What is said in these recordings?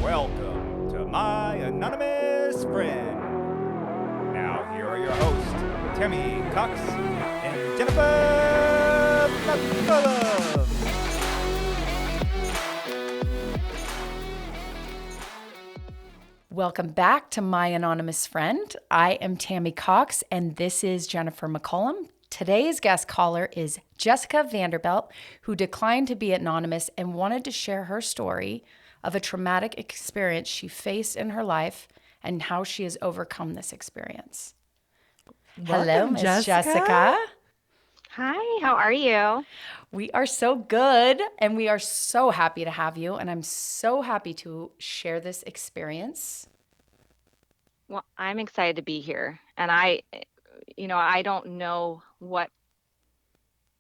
Welcome to my anonymous friend. Now, here are your hosts, Tammy Cox and Jennifer McCullum. Welcome back to My Anonymous Friend. I am Tammy Cox, and this is Jennifer McCullum. Today's guest caller is Jessica Vanderbilt, who declined to be anonymous and wanted to share her story of a traumatic experience she faced in her life and how she has overcome this experience. Hello, Miss Jessica. Hi, how are you? We are so good, and we are so happy to have you, and I'm so happy to share this experience. Well, I'm excited to be here. And I don't know what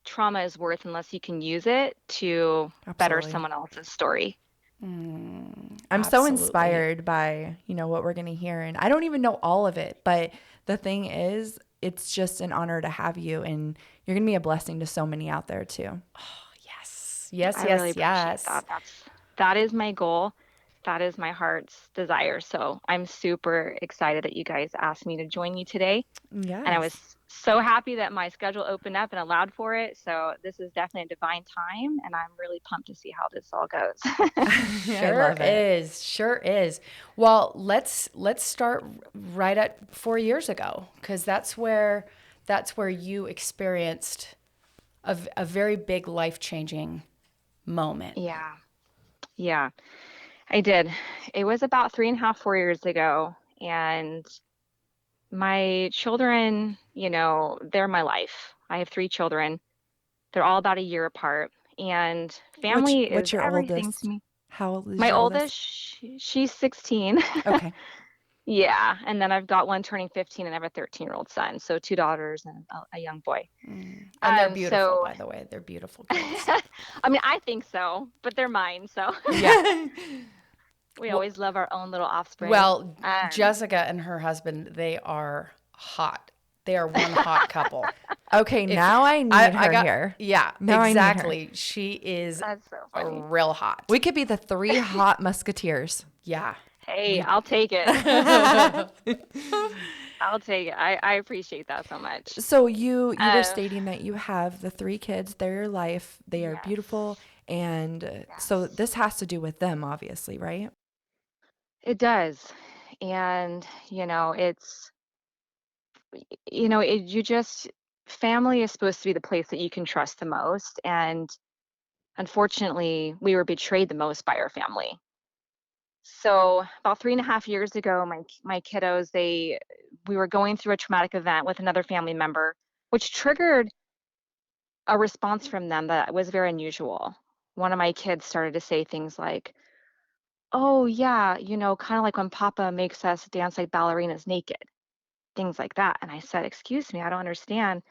trauma is worth unless you can use it to better Absolutely. someone else's story. I'm so Absolutely. inspired by, what we're going to hear. And I don't even know all of it, but the thing is, it's just an honor to have you. And you're going to be a blessing to so many out there too. Yes, I really appreciate that. That is my goal. That is my heart's desire. So I'm super excited that you guys asked me to join you today. Yes. And I was so happy that my schedule opened up and allowed for it. So this is definitely a divine time, and I'm really pumped to see how this all goes. Sure is. Well, let's start right at 4 years ago, because that's where you experienced a very big life-changing moment. Yeah, I did. It was about 3.5, 4 years ago, and my children, they're my life. I have 3 children. They're all about a year apart, and family What's is your everything oldest? to me. How old is My your oldest, oldest? she's 16. Okay. Yeah, and then I've got one turning 15, and I have a 13-year-old son, so 2 daughters and a young boy. And they're beautiful, So, by the way. They're beautiful kids. I mean, I think so, but they're mine, so Yeah. we always love our own little offspring. Well, Jessica and her husband, they are hot. They are one hot couple. Okay, now I need her here. Yeah, Now exactly. I need her. She is That's so funny. real hot. We could be the 3 hot musketeers. Yeah. Hey, I'll take it. I'll take it. I appreciate that so much. So you were stating that you have the 3 kids. They're your life. They are Yes. beautiful. And so this has to do with them, obviously, right? It does. And, family is supposed to be the place that you can trust the most. And unfortunately, we were betrayed the most by our family. So about 3.5 years ago, my kiddos, we were going through a traumatic event with another family member, which triggered a response from them that was very unusual. One of my kids started to say things like, "Oh yeah, kind of like when Papa makes us dance like ballerinas naked," things like that. And I said, "Excuse me, I don't understand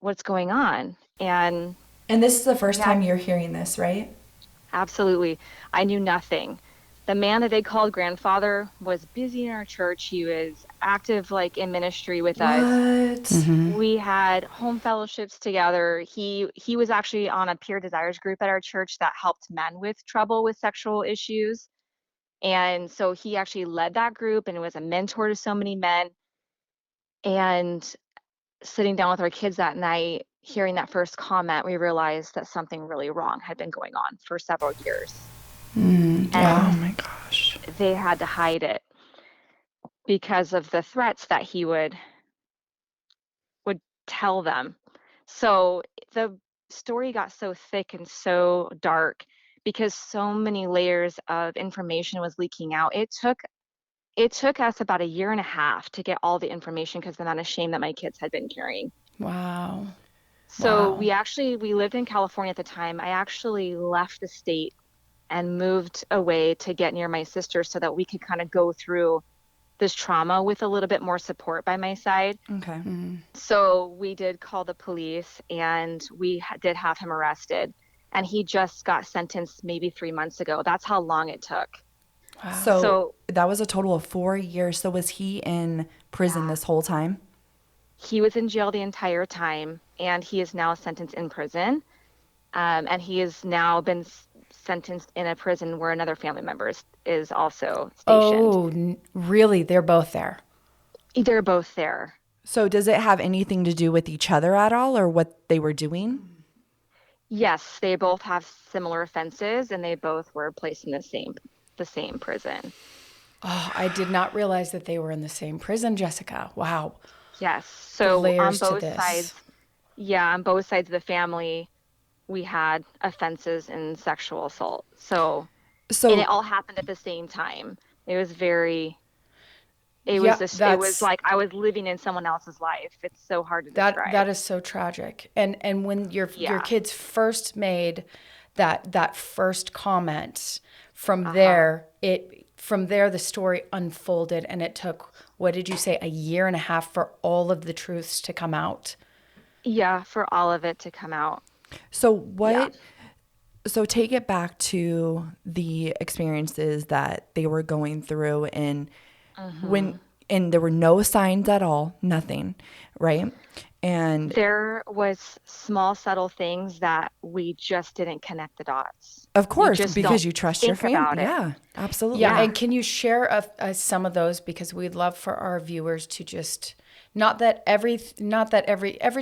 what's going on." And And this is the first yeah, time you're hearing this, right? absolutely. I knew nothing. The man that they called grandfather was busy in our church. He was active like in ministry with us. What? We had home fellowships together. He was actually on a peer desires group at our church that helped men with trouble with sexual issues. And so he actually led that group and was a mentor to so many men. And sitting down with our kids that night, hearing that first comment, we realized that something really wrong had been going on for several years. And Oh my gosh. they had to hide it because of the threats that he would tell them. So the story got so thick and so dark because so many layers of information was leaking out. It took us about a year and a half to get all the information because of the amount of shame that my kids had been carrying. Wow. So Wow. we lived in California at the time. I actually left the state and moved away to get near my sister so that we could kind of go through this trauma with a little bit more support by my side. Okay. So we did call the police, and we did have him arrested, and he just got sentenced maybe 3 months ago. That's how long it took. Wow. So that was a total of 4 years. So was he in prison this whole time? He was in jail the entire time, and he is now sentenced in prison. And he has now been sentenced in a prison where another family member is also stationed. Oh, really? They're both there. They're both there. So does it have anything to do with each other at all or what they were doing? Yes, they both have similar offenses and they both were placed in the same prison. Oh, I did not realize that they were in the same prison, Jessica. Wow. Yes. The So on layers to both sides, this. yeah, on both sides of the family, we had offenses in sexual assault. So, and it So all happened at the same time. It was very, it was Yeah, this, it was that's like I was living in someone else's life. It's so hard to that describe. is so tragic. And when your Yeah. kids first made that first comment, from Uh-huh. there the story unfolded, and it took, what did you say, a year and a half for all of the truths to come out. Yeah, for all of it to come out. so Yeah. what so take it back to the experiences that they were going through and when hmm and there were no signs at all, nothing, right? And There was small, subtle things that we just didn't connect the dots. of You course, just don't because you trust your think family. about it. Yeah, Yeah, absolutely. Yeah. and can you share some of those, because we'd love for our viewers to just, not that every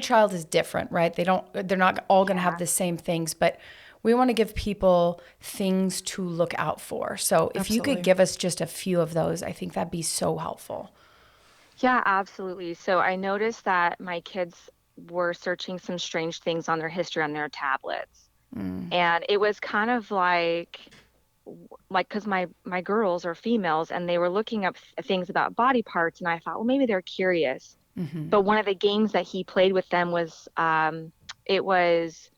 child is different, right? They're not all going to have Yeah. the same things, but we want to give people things to look out for. So if you could Absolutely. give us just a few of those, I think that'd be so helpful. Yeah, absolutely. So I noticed that my kids were searching some strange things on their history on their tablets. And it was kind of like because my girls are females and they were looking up things about body parts and I thought, well, maybe they're curious. But one of the games that he played with them was it was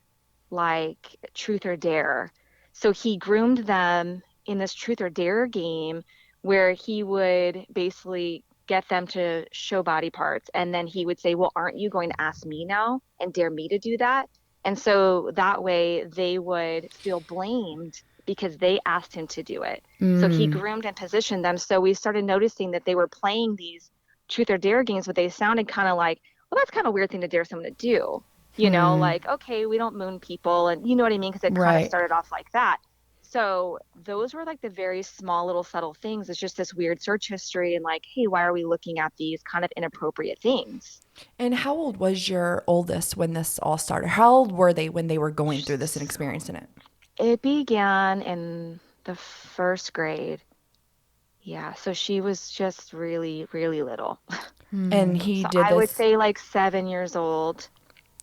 like truth or dare. So he groomed them in this truth or dare game where he would basically get them to show body parts. And then he would say, well, aren't you going to ask me now and dare me to do that? And so that way they would feel blamed because they asked him to do it. So he groomed and positioned them. So we started noticing that they were playing these truth or dare games, but they sounded kind of like, well, that's kind of a weird thing to dare someone to do, like, okay, we don't moon people. And you know what I mean? Because it kind of Right. started off like that. So those were like the very small little subtle things. It's just this weird search history and like, hey, why are we looking at these kind of inappropriate things? And how old was your oldest when this all started? How old were they when they were going through this and So experiencing it? it began in the first grade. Yeah. So she was just really, really little. And he So did I would this. say like 7 years old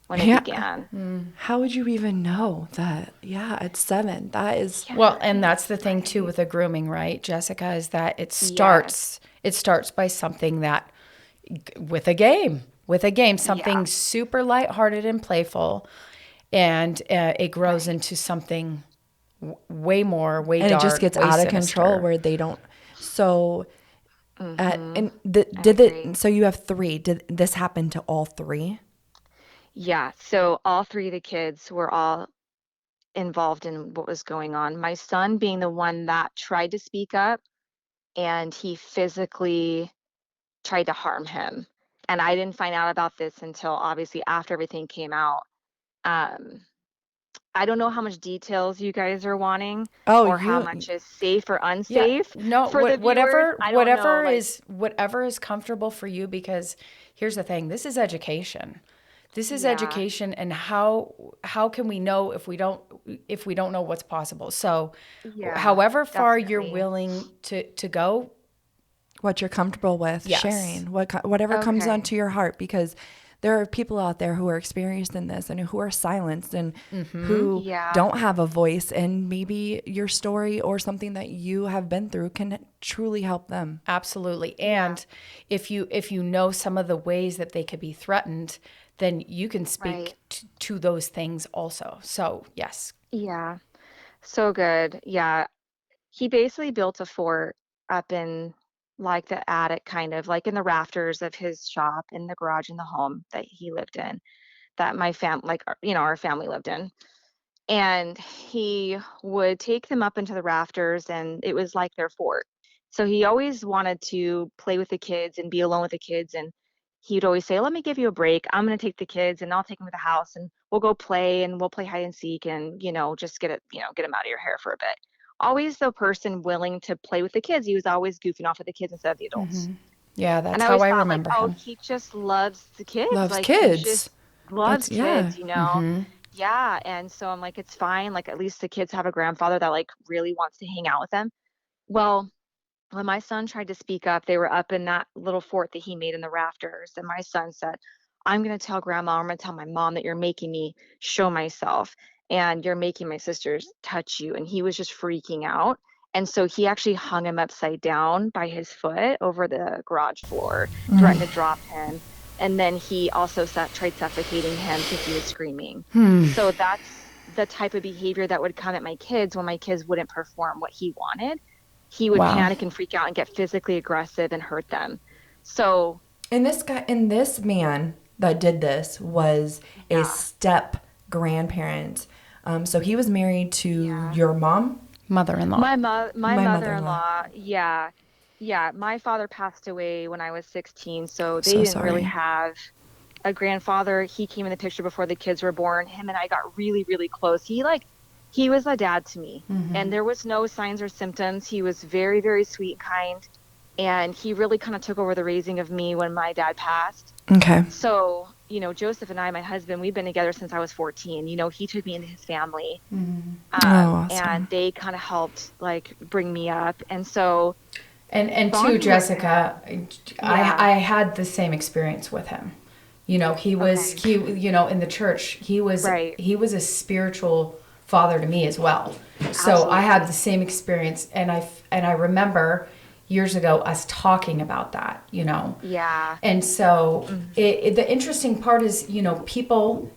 when it Yeah. began. How would you even know that? Yeah, at 7. That is, Well, Yeah. and that's the thing too Right. with the grooming, right, Jessica, is that Yes. it starts by something that, with a game, Yeah. something super lighthearted and playful, and it grows Right. into something way more, way and it just dark, gets way out of control sinister. where they don't. So, Mm-hmm. I did agree. it, so you have 3. Did this happen to all 3? Yeah. So all three of the kids were all involved in what was going on. My son being the one that tried to speak up and he physically tried to harm him. And I didn't find out about this until obviously after everything came out. Um, I don't know how much details you guys are wanting Oh, or how you much is safe or Yeah, unsafe no, for the viewers. whatever, I don't know. Like, whatever is comfortable for you, because here's the thing, this is education. This is yeah, education, and how can we know if we don't know what's possible? So, yeah, however far you're definitely. willing to go, what you're comfortable with yes. sharing, whatever comes Okay. onto your heart, because there are people out there who are experiencing this and who are silenced and who Yeah, don't have a voice, and maybe your story or something that you have been through can truly help them. Absolutely. yeah, And if you know some of the ways that they could be threatened, then you can right. speak to those things also. So, yes. Yeah, so good. Yeah, he basically built a fort up in like the attic, kind of like in the rafters of his shop, in the garage in the home that he lived in, that my like, our family lived in. And he would take them up into the rafters, and it was like their fort. So he always wanted to play with the kids and be alone with the kids. And he'd always say, let me give you a break. I'm going to take the kids and I'll take them to the house and we'll go play and we'll play hide and seek and, just get it, get them out of your hair for a bit. Always the person willing to play with the kids. He was always goofing off with the kids instead of the adults. Yeah, And that's I how always I thought like, remember oh, him. he just loves the kids. Loves Like he kids. just loves Yeah. kids. Yeah. And so I'm like, it's fine. Like at least the kids have a grandfather that like really wants to hang out with them. Well, when my son tried to speak up, they were up in that little fort that he made in the rafters. And my son said, I'm going to tell grandma, I'm going to tell my mom that you're making me show myself and you're making my sisters touch you. And he was just freaking out. And so he actually hung him upside down by his foot over the garage floor, threatened to drop him. And then he also tried suffocating him because he was screaming. So that's the type of behavior that would come at my kids when my kids wouldn't perform what he wanted. He would Wow. panic and freak out and get physically aggressive and hurt them. So, And this man that did this was a step grandparent. So he was married to your mom? Mother-in-law. my My mother-in-law, yeah, my father passed away when I was 16, so they So didn't really sorry. have a grandfather. He came in the picture before the kids were born. Him and I got really, really close. He was a dad to me, and there was no signs or symptoms. He was very, very sweet and kind, and he really kind of took over the raising of me when my dad passed. Okay. So, Joseph and I, my husband, we've been together since I was 14. He took me into his family. Awesome. And they kind of helped like bring me up. And so, And bonding too, with Jessica, Yeah. I had the same experience with him. He was in the church. He was Right. he was a spiritual father to me as well. So I had the same experience, and I remember years ago us talking about that. Yeah. And so the interesting part is, people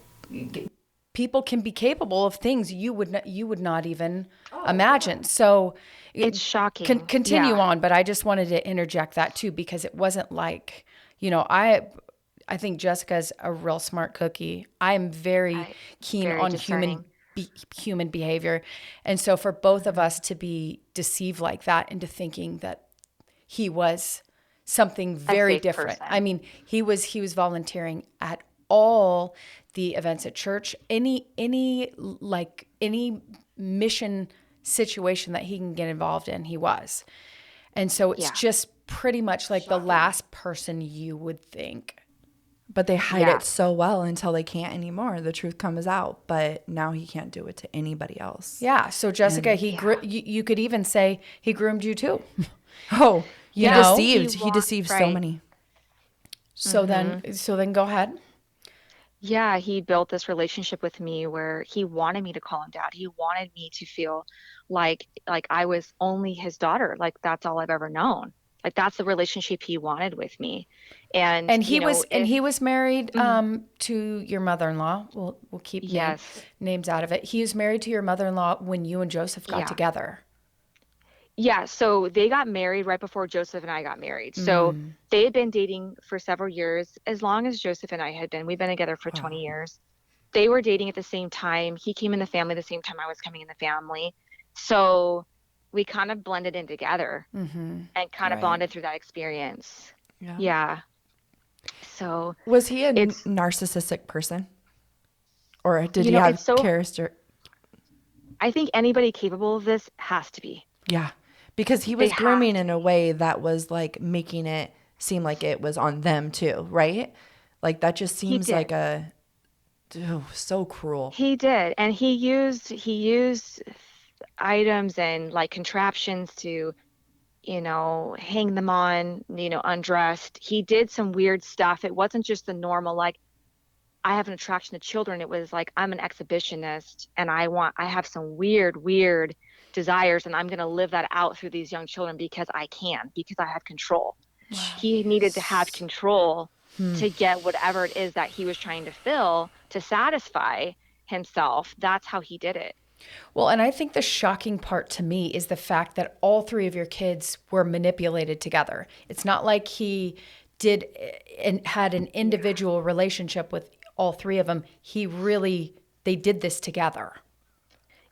can be capable of things you would not even imagine. So It's shocking. continue Yeah. on, but I just wanted to interject that too, because it wasn't like, I think Jessica's a real smart cookie. I am very keen very on discerning. human behavior. And so for both of us to be deceived like that into thinking that he was something very safe different. person. I mean, he was volunteering at all the events at church, any mission situation that he can get involved in, he was. And so it's just pretty much like the last person you would think. But they hide Yeah. it so well until they can't anymore. The truth comes out, but now he can't do it to anybody else. Yeah. So Jessica, you could even say he groomed you too. Oh, he You know? deceived. He He deceived so right. many. So then go ahead. Yeah, he built this relationship with me where he wanted me to call him dad. He wanted me to feel like I was only his daughter. Like that's all I've ever known. Like that's the relationship he wanted with me. And And he was married Mhm. to your mother-in-law. We'll keep Yes. names out of it. He was married to your mother-in-law when you and Joseph got Yeah. together. Yeah, so they got married right before Joseph and I got married. So they had been dating for several years, as long as Joseph and I had been. We've been together for 20 years. They were dating at the same time. He came in the family the same time I was coming in the family. So we kind of blended in together and kind of Right. bonded through that experience. Yeah. Yeah. So Was he a it's, narcissistic person? Or did he have it's so, character? I think anybody capable of this has to be. Yeah. Because he They was have grooming to in a way that was like making it seem like it was on them too, right? Like that just He seems like did. so cruel. He did. And he used items and like contraptions to hang them on, undressed. He did some weird stuff. It wasn't just the normal, like, I have an attraction to children. It was like, I'm an exhibitionist and I have some weird, weird desires and I'm going to live that out through these young children because because I have control. He needed to have control to get whatever it is that he was trying to fill to satisfy himself. That's how he did it. Well, and I think the shocking part to me is the fact that all three of your kids were manipulated together. It's not like he did and had an individual relationship with all three of them. They did this together.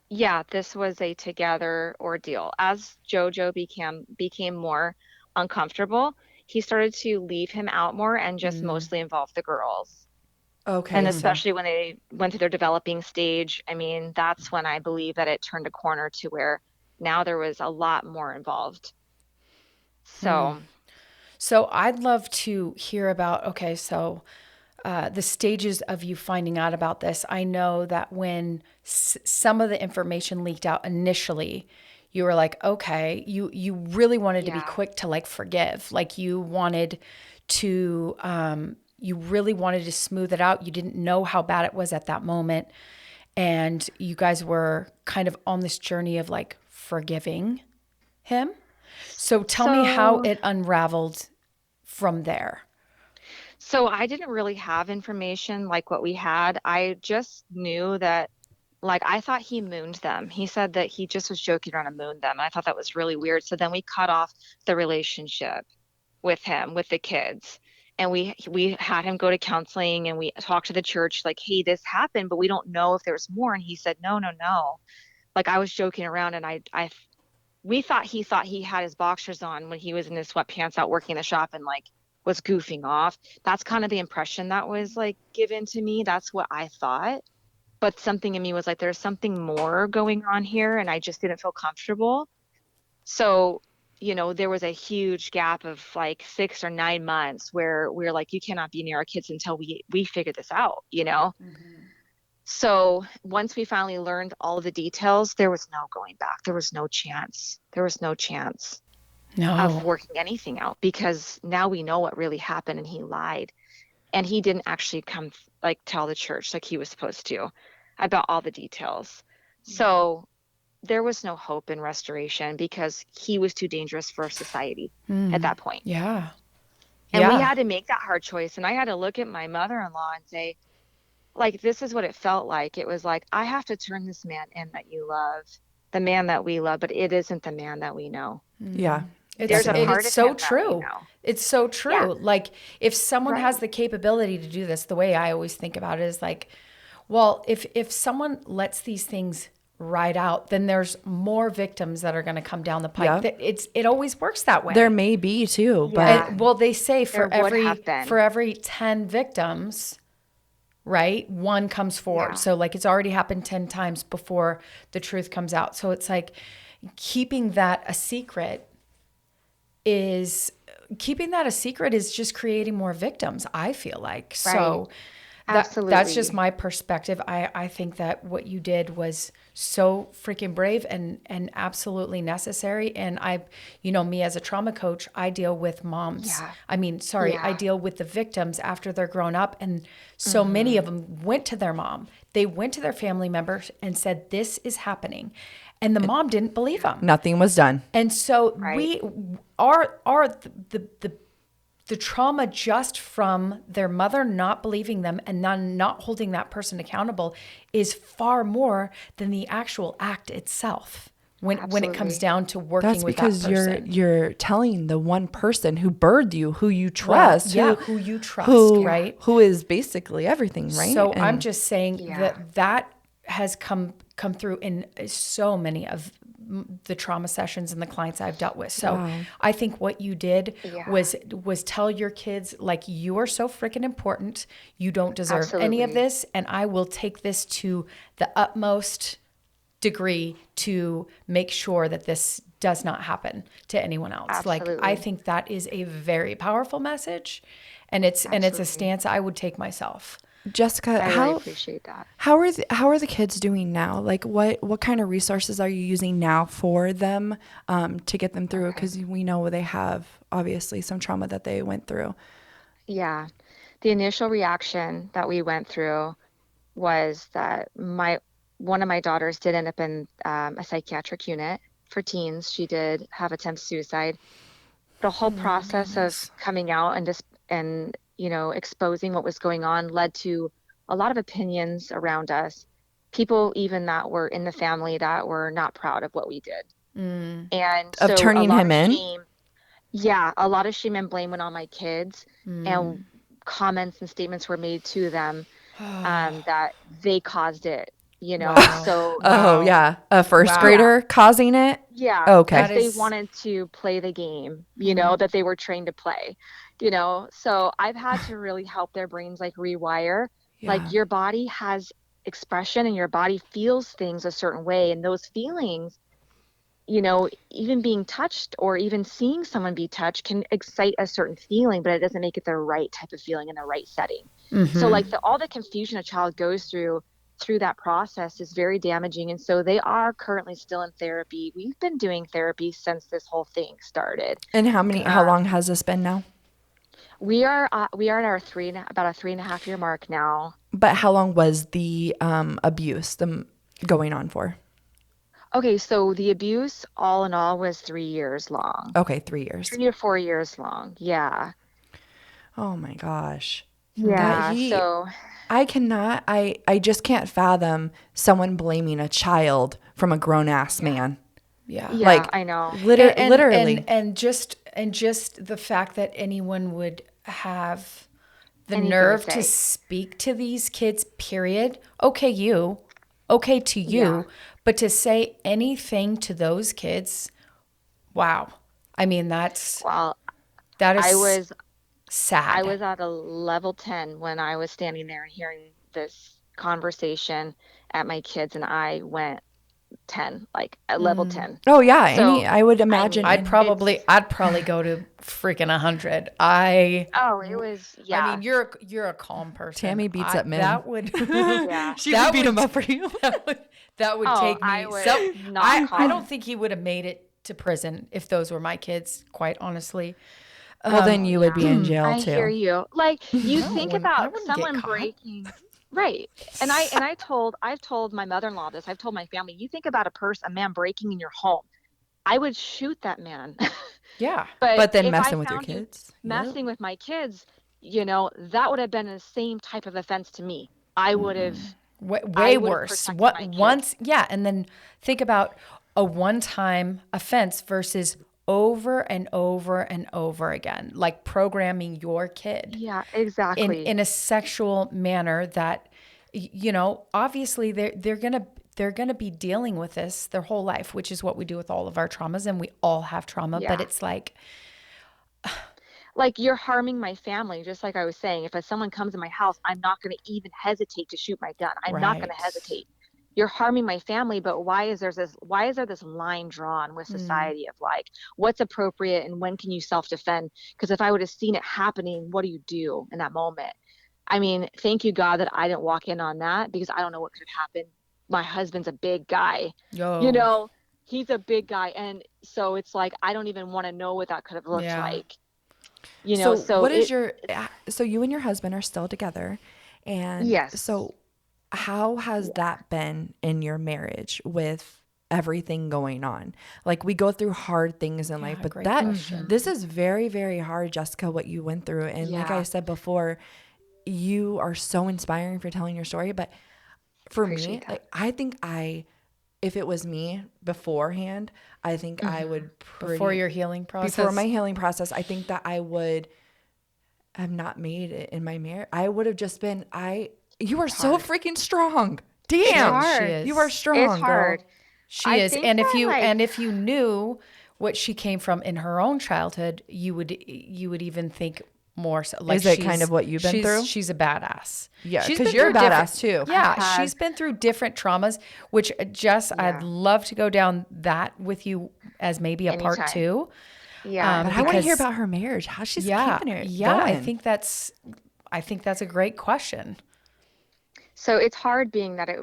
Yeah, this was a together ordeal. As Jojo became more uncomfortable, he started to leave him out more and just mostly involve the girls. Okay. And especially when they went through their developing stage, I mean, that's when I believe that it turned a corner to where now there was a lot more involved. So, So I'd love to hear about, okay, so the stages of you finding out about this. I know that when some of the information leaked out initially, you were like, okay, you really wanted to be yeah. quick to like forgive. Like you wanted to, you really wanted to smooth it out. You didn't know how bad it was at that moment. And you guys were kind of on this journey of like forgiving him. So tell me how So, it unraveled from there. so I didn't really have information like what we had. I just knew that, like, I thought he mooned them. He said that he just was joking around and mooned them. And I thought that was really weird. So then we cut off the relationship with him, with the kids. And we had him go to counseling and we talked to the church like, hey, this happened, but we don't know if there's more. And he said, no, no, no. Like I was joking around and we thought he had his boxers on when he was in his sweatpants out working the shop and like was goofing off. That's kind of the impression that was like given to me. That's what I thought. But something in me was like, there's something more going on here. And I just didn't feel comfortable. So, there was a huge gap of like 6 or 9 months where we are like, you cannot be near our kids until we figure this out. So once we finally learned all of the details, there was no going back. There was no chance. There was no chance of No. working anything out because now we know what really happened and he lied. And he didn't actually come like tell the church like he was supposed to about all the details. So there was no hope in restoration because he was too dangerous for society at that point. Yeah. And we Yeah. had to make that hard choice. And I had to look at my mother-in-law and say, like, this is what it felt like. It was like, I have to turn this man in that you love, the man that we love, but it isn't the man that we know. Yeah. There's a part It's of so him that we true. know. It's so true. Yeah, Like if someone has right. the capability to do this, the way I always think about it is like, well, if someone lets these things ride out, then there's more victims that are going to come down the pike. Yeah. It always works that way. There may be too, Yeah. but Well, they say There would have been. for every 10 victims, right, one comes forward. Yeah. So like it's already happened 10 times before the truth comes out. So it's like keeping that a secret is just creating more victims, I feel like. So that's Absolutely. just my perspective. I think that what you did was so freaking brave and absolutely necessary. And me as a trauma coach, I deal with moms. Yeah. I Yeah. deal with the victims after they're grown up. And so many of them went to their mom. They went to their family members and said, this is happening. And the mom didn't believe them. nothing was done. And so Right. the trauma just from their mother not believing them and then not holding that person accountable is far more than the actual act itself when it comes Absolutely. down to working That's with because that person. you're telling the one person who birthed you, who you trust, who you trust, right? Who is basically everything, right? So I'm And just saying Yeah. that has come through in so many of the trauma sessions and the clients I've dealt with. So Wow. I think what you did Yeah. was tell your kids, like, you are so freaking important. You don't deserve any of Absolutely. this. And I will take this to the utmost degree to make sure that this does not happen to anyone else. Like, I Absolutely. think that is a very powerful message. And it's a Absolutely. stance I would take myself. Jessica, I really how appreciate that. how are the kids doing now? Like what kind of resources are you using now for them to get them through? Because we know they have obviously some trauma that they went through. Yeah. The initial reaction that we went through was that one of my daughters did end up in a psychiatric unit for teens. She did have attempted suicide. The whole process of coming out and exposing what was going on led to a lot of opinions around us. People even that were in the family that were not proud of what we did. And Of so turning a lot him of in? shame. Yeah, a lot of shame and blame went on my kids, and comments and statements were made to them that they caused it, Wow. So Oh, yeah. A first Wow. grader causing it? yeah, Okay. because That they is- wanted to play the game, Mhm. that they were trained to play, So I've had to really help their brains like rewire. Yeah. Like your body has expression and your body feels things a certain way, and those feelings, even being touched or even seeing someone be touched can excite a certain feeling, but it doesn't make it the right type of feeling in the right setting. So like all the confusion a child goes through that process is very damaging. And so they are currently still in therapy. We've been doing therapy since this whole thing started. And how long has this been now? We are at our about a 3.5 year mark now. But how long was the abuse going on for? Okay, so the abuse all in all was 3 years long. Okay, 3 years. 3 or 4 years long. Yeah. Oh my gosh. Yeah. So I just can't fathom someone blaming a child from a grown ass man. Yeah. yeah, Like I know. literally. and just the fact that anyone would have the Anything to nerve to say. speak to these kids, period. Okay to Yeah. you, but to say anything to those kids, wow. I mean, that Well, is I was I sad. was at a level 10 when I was standing there and hearing this conversation at my kids, and I went 10, like at level 10. Oh yeah, So, I would I imagine. mean, it's, I'd probably go to freaking 100. oh, it was, I yeah, mean, you're a calm person. Tammy beats up men. That would yeah. She that would beat would him up for you. that would Oh, take me. I was So not I calm. don't think he would have made it to prison if those were my kids. Quite honestly, Well, then you would Yeah, be in jail I hear too. you. Like you no, think I about wouldn't get someone caught. breaking, right? I've told my mother-in-law this. I've told my family. You think about a man breaking in your home. I would shoot that man. Yeah, But But then if I messing with your found you kids. Yep. messing with my kids, that would have been the same type of offense to me. I would have I way would have worse. protected What my kids. once? Yeah, and then think about a one-time offense versus over and over and over again, like programming your kid Yeah, in exactly. a sexual manner that obviously they're gonna be dealing with this their whole life, which is what we do with all of our traumas, and we all have trauma, but Yeah. it's like Like you're harming my family, just like I was saying. If someone comes in my house, I'm not going to even hesitate to shoot my gun. I'm not going to right. hesitate. You're harming my family, but why is there this line drawn with society of like what's appropriate and when can you self-defend? Because if I would have seen it happening, what do you do in that moment? I mean, thank you God that I didn't walk in on that because I don't know what could have happened. My husband's a big guy, you Yo, know, he's a big guy. And so it's like, I don't even want to know what that could have looked yeah. like, So so what is your so you and your husband are still together, and yes. so how has Yeah. that been in your marriage with everything going on? Like we go through hard things in life, Yeah, but great that question. this is very, very hard, Jessica, what you went through. And like I Yeah. said before, you are so inspiring for telling your story. But for me, Appreciate that. like I think if it was me beforehand, I think I Mhm. would Before your healing process. before my healing process, I think that I would have not made it in my marriage. I would have just been you are so Hard. freaking strong. It's Yeah, Damn. she hard. is. You are It's strong, girl. hard. She I is. think And that like if you knew what she came from in her own childhood, you would even think more so. Like Is it kind of what you've been through? She's a badass. Yeah, She's 'cause been you're a through different- badass too. Yeah, I've she's had been through different traumas, which Jess, I'd yeah, love to go down that with you as maybe a part anytime. two. Yeah, But I want to hear Because about her marriage. How she's yeah, keeping it yeah, going. I think that's a great question. so it's hard being that it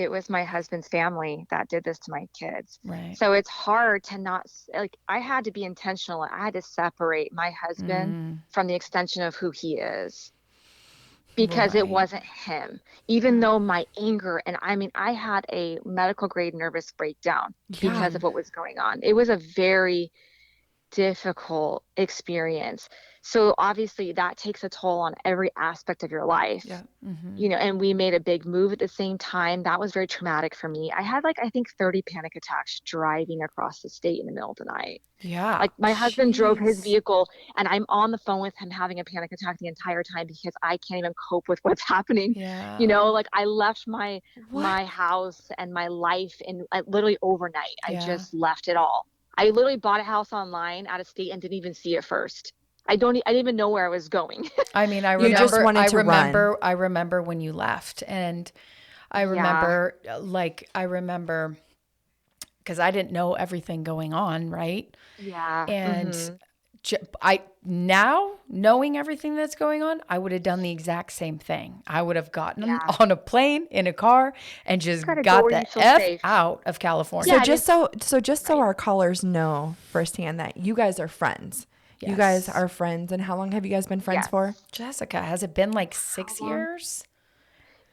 was my husband's family that did this to my kids. Right. So it's hard to not like I had to be intentional. I had to separate my husband from the extension of who he is because it Right. wasn't him. Even though my anger and I mean I had a medical grade nervous breakdown Yeah. because of what was going on. It was a very difficult experience. So obviously that takes a toll on every aspect of your life. Yeah. And we made a big move at the same time. That was very traumatic for me. I had like, I think 30 panic attacks driving across the state in the middle of the night. Yeah. Like my husband drove his Jeez. vehicle and I'm on the phone with him having a panic attack the entire time because I can't even cope with what's happening. Yeah. Like I left my What? house and my life in literally overnight. I Yeah. just left it all. I literally bought a house online out of state and didn't even see it first. I didn't even know where I was going. I mean, You just wanted to run. I remember when you left, and I Yeah. remember, I remember because I didn't know everything going on, right? Yeah. And I now knowing everything that's going on, I would have done the exact same thing. I would have gotten Yeah. on a plane in a car and just Gotta go got where you the feel F safe. out of California. So Yeah, just so right. our callers know firsthand that you guys are friends. You guys Yes. are friends, and how long have you guys been friends Yes. for? Jessica, has it been like How 6 long? years?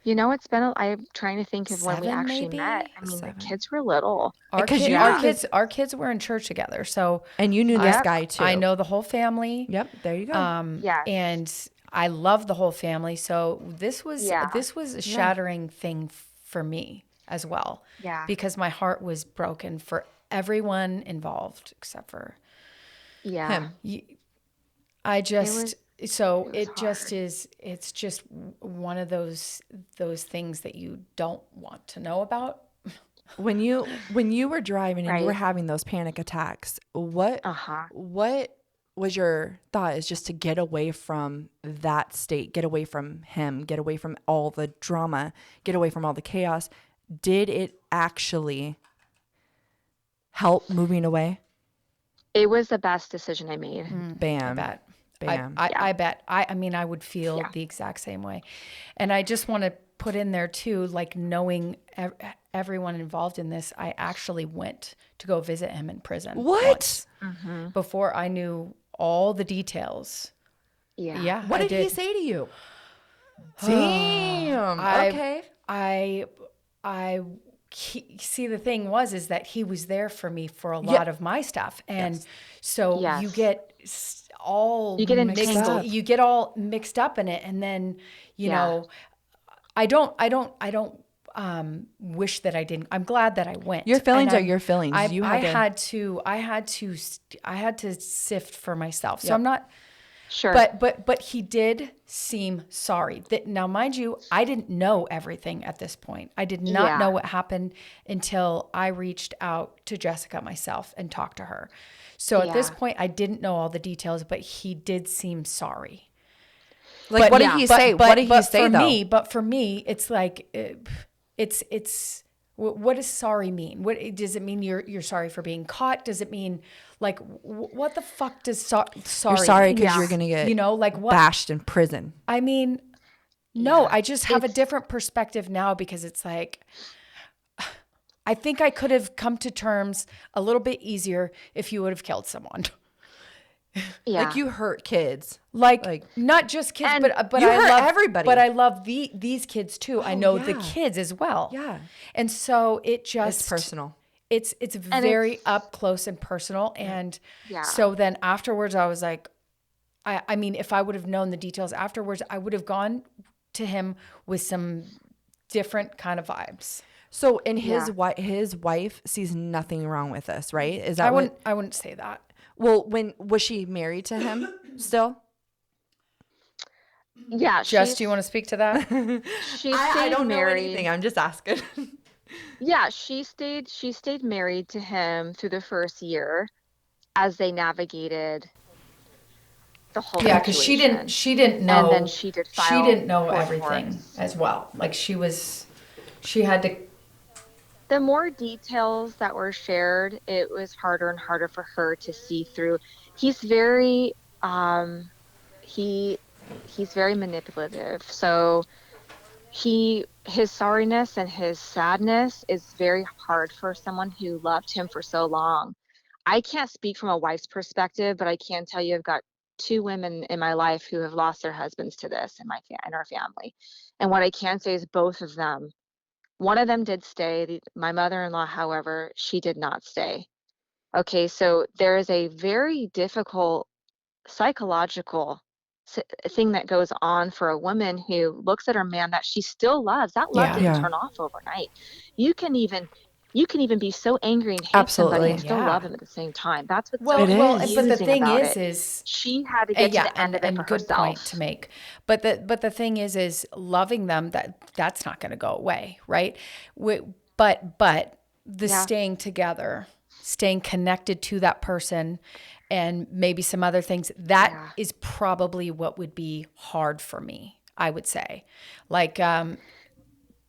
I'm trying to think of when we 7 actually met. maybe? I mean, the 7. kids were little. Because you Yeah. knew this, Our kids were in church together. So and you knew this Yep. guy too. I know the whole family. Yep. There you go. Yes. And I love the whole family. So Yeah. this was a shattering thing for me as well, Yeah. because my heart was broken for everyone involved except for Yeah. Him. I It just was so it was it just hard. is it's just one of those things that you don't want to know about. When you were driving and you were Right. having those panic attacks, what Uh-huh. what was your thought? Is just to get away from that state, get away from him, get away from all the drama, get away from all the chaos. Did it actually help moving away? It was the best decision I made. I Bam. bet. Bam. Yeah. I bet. I mean, I would feel Yeah. the exact same way. And I just want to put in there too, like knowing everyone involved in this, I actually went to go visit him in prison What? once Mm-hmm. before I knew all the details. Yeah. Yeah, What I did he say to you? Damn. I- Okay. See, the thing is that he was there for me for a Yeah. lot of my stuff. And so you Yes. get all You get mixed entangled. you get all mixed up in it. And then, Yeah. I don't wish that I didn't. I'm glad that I went. Your feelings And are your feelings. I You had to- I had to sift for myself. So Yep. I'm not. Sure. But he did seem sorry. Now, mind you, I didn't know everything at this point. I did not Yeah. know what happened until I reached out to Jessica myself and talked to her. So at this Yeah. point, I didn't know all the details, but he did seem sorry. Like, what did yeah. he say? What did he say though? But for me, it's like it's what does sorry mean? What does it mean? You're sorry for being caught? Does it mean like what the fuck does sorry? You're sorry because Yeah. you're gonna get like what? bashed in prison. I mean, no, Yeah. I just have a It's- different perspective now because it's like I think I could have come to terms a little bit easier if you would have killed someone. Yeah. Like you hurt kids. Like not just kids, And but you I hurt love everybody. But I love these kids too. I know the yeah. kids as well. Yeah. And so it just It's personal. It's very up close and personal. And Yeah. so then afterwards, I was like, I mean, if I would have known the details afterwards, I would have gone to him with some different kind of vibes. So, and his Yeah. his wife sees nothing wrong with this, right? Is that what? I wouldn't say that. Well, when was she married to him still? Yeah. Jess, do you want to speak to that? She stayed married. anything. I'm just asking. Yeah, she stayed married to him through the first year as they navigated the whole Yeah, because she situation. didn't know. And then she did She file didn't know for everything divorce. as well. Like she had to. The more details that were shared, it was harder and harder for her to see through. He's very he's very manipulative. So his sorriness and his sadness is very hard for someone who loved him for so long. I can't speak from a wife's perspective, but I can tell you I've got two women in my life who have lost their husbands to this in our family. And what I can say is both of them, one of them did stay. My mother-in-law, however, she did not stay. Okay, so there is a very difficult psychological thing that goes on for a woman who looks at her man that she still loves. That love Yeah. didn't Yeah. turn off overnight. You can even you can even be so angry and hate somebody Absolutely. and still love Yeah. them at the same time. That's what's so Well, It is. but the confusing thing about it. is, She had to get to yeah, the end of it for and good point to herself. make. But the thing is loving them, that's not going to go away, right? But the Yeah. staying together, staying connected to that person, and maybe some other things, that Yeah. is probably what would be hard for me, I would say. Like,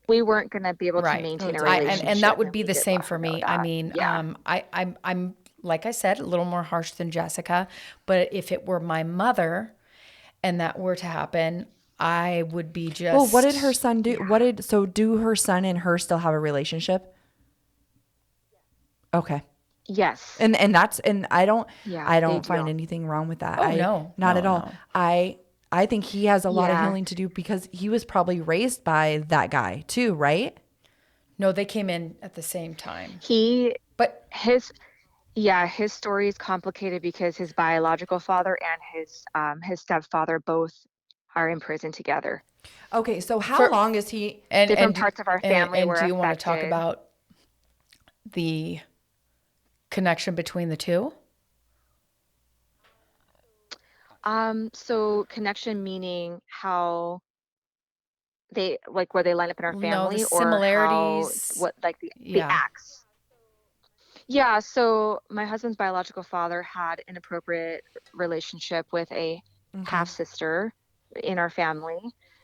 We weren't going to be able to right. maintain a And that relationship, would and be we the did same let for her know me. I that. mean, Yeah. I'm like I said, a little more harsh than Jessica, but if it were my mother and that were to happen, I would be just, Well, what did her son do? Yeah. Do her son and her still have a relationship? Okay. Yes. And I don't Yeah, I they don't find do. anything wrong with that. Oh, no, Not at no, all. no. I think he has a lot of Yeah. healing to do because he was probably raised by that guy too, right? No, they came in at the same time. He But his Yeah, his story is complicated because his biological father and his stepfather both are in prison together. Okay, so how for long is he and Different parts of our family and were do you want to talk affected. about the connection between the two? So connection meaning how they like where they line up in our No, the family, or how similarities. what like the Yeah. acts. Yeah, so my husband's biological father had an inappropriate relationship with a Okay. half sister in our family.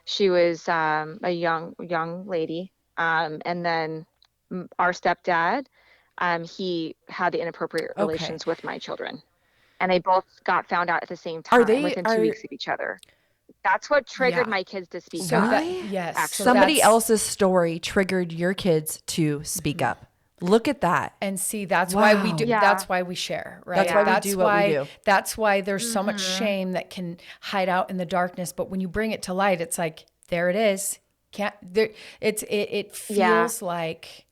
She was a young lady, and then our stepdad, he had the inappropriate Okay. relations with my children, and they both got found out at the same Are time they within two are weeks of each other. That's what triggered Yeah. my kids to speak So up. that, really? yes, so Actually, Somebody that's, else's story triggered your kids to speak up. Look at that. and see, that's why we do, Wow. yeah, that's why we share, That's right? why we yeah, do what we do. That's why there's so much hmm shame that can hide out in the darkness. But when you bring it to light, it's like, there it is. Can't there, it yeah, feels like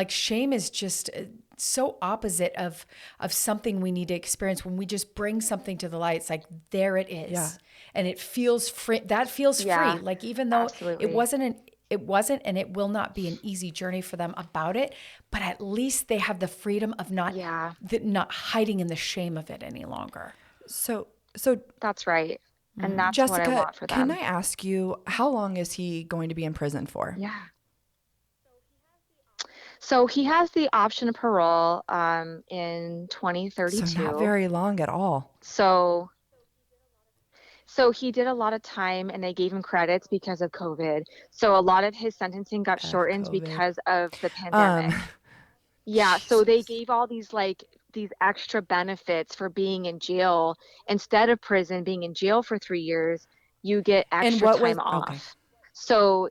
shame is just so opposite of something we need to experience. When we just bring something to the light, it's like, there it is. Yeah. And it feels free. That feels free. yeah, Like, even though absolutely. it wasn't and it will not be an easy journey for them about it, but at least they have the freedom of Yeah, not hiding in the shame of it any longer. So that's right. And that's what I Jessica, want for can I them. ask you how long is he going to be in prison for? Yeah. So he has the option of parole in So not 2032. very long at all. So so he did a lot of time and they gave him credits because of COVID. So a lot of his sentencing got F shortened COVID. because of the Um, pandemic. Yeah, so they Jesus. gave all these extra benefits for being in jail. Instead of prison, being in jail for 3 years, you get And extra what was time okay? off. So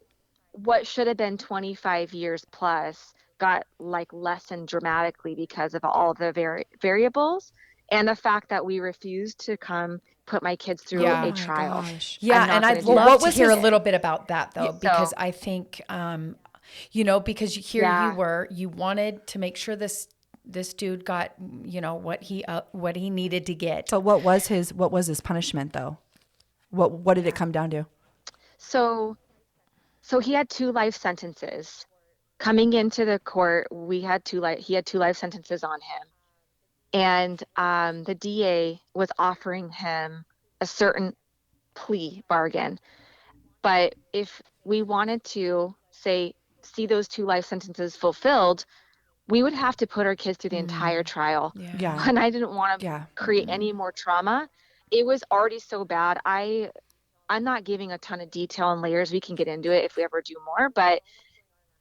what should have been 25 years plus got like lessened dramatically because of all the variables and the fact that we refused to come put my kids through Oh Yeah. a my trial. gosh. Yeah, I'm and not going I'd to do Well, that love what to to a was hear a his little kid. bit about that, though, because So, I think, because here you yeah. were, you wanted to make sure this dude got, what he needed to get. so what was his punishment though? What did it come down to? So so he had two life sentences. Coming into the court, he had two life sentences on him. And the DA was offering him a certain plea bargain. But if we wanted to say see those two life sentences fulfilled, we would have to put our kids through the entire trial. Yeah. Yeah. And I didn't want to Yeah. create any more trauma. It was already so bad. I'm not giving a ton of detail and layers. We can get into it if we ever do more, but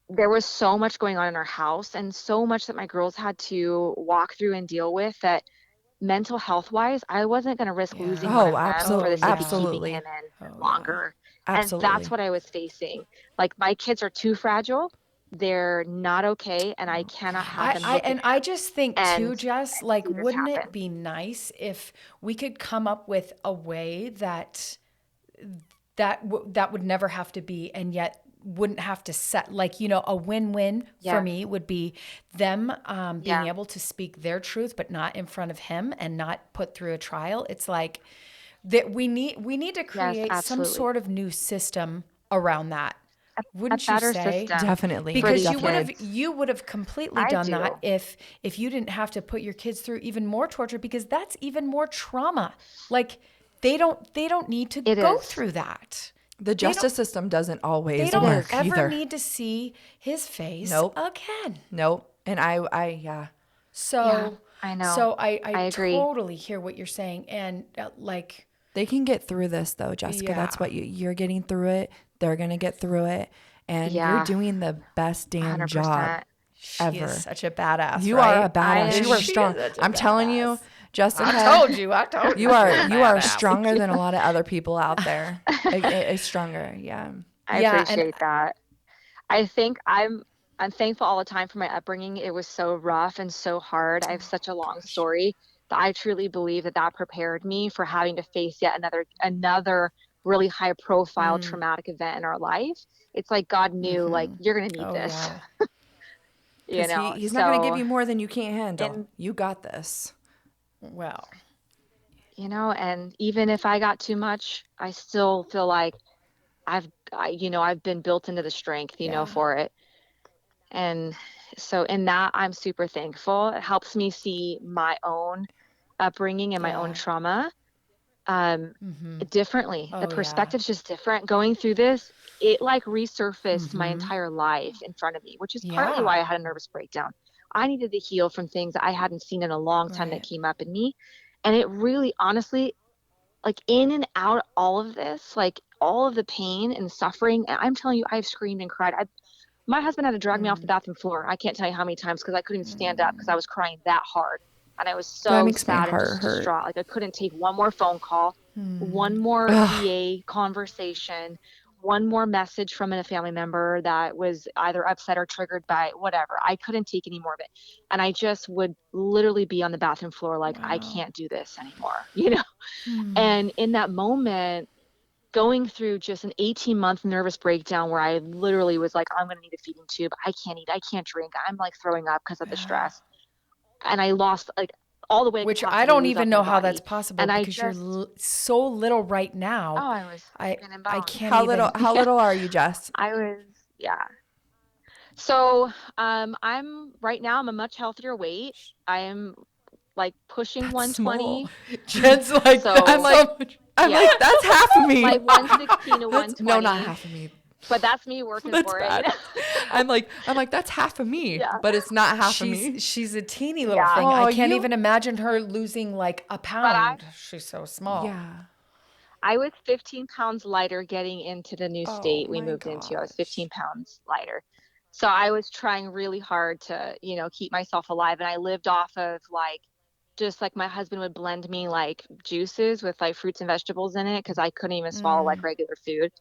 there was so much going on in our house and so much that my girls had to walk through and deal with that mental health wise, I wasn't going to risk losing Yeah. one Oh, of them for Oh, the sake of yeah. keeping him absolutely. in Oh, yeah. longer. And that's Absolutely. what I was facing. Like my kids are too fragile. They're not okay. And I Oh cannot have them I look at and I him just think too, and Jess, like, see this wouldn't happen. it be nice if we could come up with a way that that would never have to be, and yet wouldn't have to set, like, you know, a win-win for me would be them being able to speak their truth, but not in front of him and not put through a trial. It's like that we need to create some sort of new system around that. Wouldn't you better say? system. Definitely. Because Definitely. you would have completely done that if you didn't have to put your kids through even more torture, because that's even more trauma. Like they don't need to go through that. The justice system doesn't always They don't work ever either. need to see his face again. Nope. And I So I know. So I agree. totally hear what you're saying, and like they can get through this though, Jessica. That's what you're getting through it. They're gonna get through it, and you're doing the best damn 100%. job ever. She is such a badass. You right? are a badass. You are strong. I'm telling you, Jessica. I told you. You are stronger than a lot of other people out there. It's stronger. Yeah. I appreciate that. I think I'm thankful all the time for my upbringing. It was so rough and so hard. I have such a long story that I truly believe that prepared me for having to face yet another really high profile traumatic event in our life. It's like God knew, like, you're going to need this. Yeah. You know, he's not going to give you more than you can't handle. You got this. Well, you know, and even if I got too much, I still feel like I've been built into the strength, you know, for it. And so in that, I'm super thankful. It helps me see my own upbringing and my own trauma differently. The perspective's just different. Going through this, it like resurfaced my entire life in front of me, which is partly why I had a nervous breakdown. I needed to heal from things that I hadn't seen in a long time that came up in me. And it really, honestly, like in and out all of this, like all of the pain and suffering, and I'm telling you, I've screamed and cried. My husband had to drag me off the bathroom floor. I can't tell you how many times, because I couldn't even stand up because I was crying that hard. And I was so sad and just distraught. Like I couldn't take one more phone call, one more VA conversation, one more message from a family member that was either upset or triggered by whatever. I couldn't take any more of it. And I just would literally be on the bathroom floor like, I can't do this anymore, you know? And in that moment, going through just an 18-month nervous breakdown where I literally was like, I'm going to need a feeding tube. I can't eat. I can't drink. I'm like throwing up because of the stress. And I lost like all the way. Which I don't even know how that's possible, and because you're so little right now. Oh, I can't how even. How little are you, Jess? I was, So I'm right now, I'm a much healthier weight. I am like pushing that's 120. Jen's like, so, I'm like, that's half of me. Like 116 to 120. No, not half of me. But that's me working for it. You know? I'm like, that's half of me, but it's not half of me. She's a teeny little thing. I can't even imagine her losing like a pound. She's so small. Yeah. I was 15 pounds lighter getting into the new state we moved into. I was 15 pounds lighter. So I was trying really hard to, you know, keep myself alive. And I lived off of like, just like my husband would blend me like juices with like fruits and vegetables in it, because I couldn't even swallow like regular food.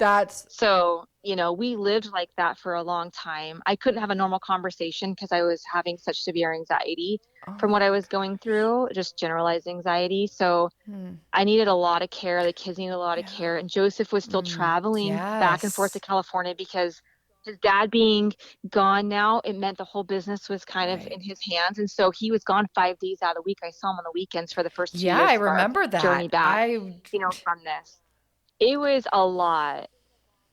So, you know, we lived like that for a long time. I couldn't have a normal conversation because I was having such severe anxiety from what I was going through, just generalized anxiety. So I needed a lot of care. The kids needed a lot of care. And Joseph was still traveling back and forth to California because his dad being gone now, it meant the whole business was kind of in his hands. And so he was gone 5 days out of the week. I saw him on the weekends for the first 2 years. I remember that. Journey back, you know, from this. It was a lot.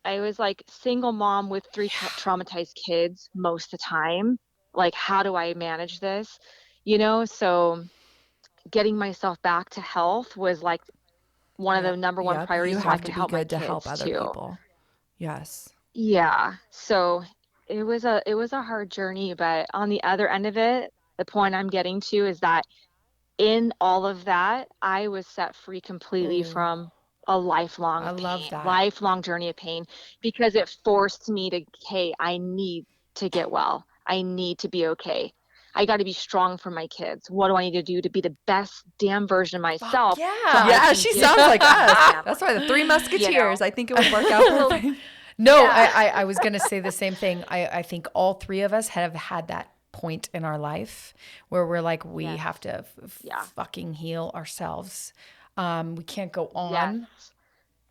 I was like single mom with 3 traumatized kids most of the time. Like, how do I manage this? You know, so getting myself back to health was like one of the number one priorities. You so I have could to be help good my to help kids other too. people. Yes. Yeah. So it was a hard journey, but on the other end of it, the point I'm getting to is that in all of that, I was set free completely from a lifelong journey of pain, because it forced me to, hey, I need to get well. I need to be okay. I got to be strong for my kids. What do I need to do to be the best damn version of myself? She sounds like us. That's why the 3 Musketeers. You know? I think it would work out perfect. No, I was going to say the same thing. I think all 3 of us have had that point in our life where we're like, we have to fucking heal ourselves. We can't go on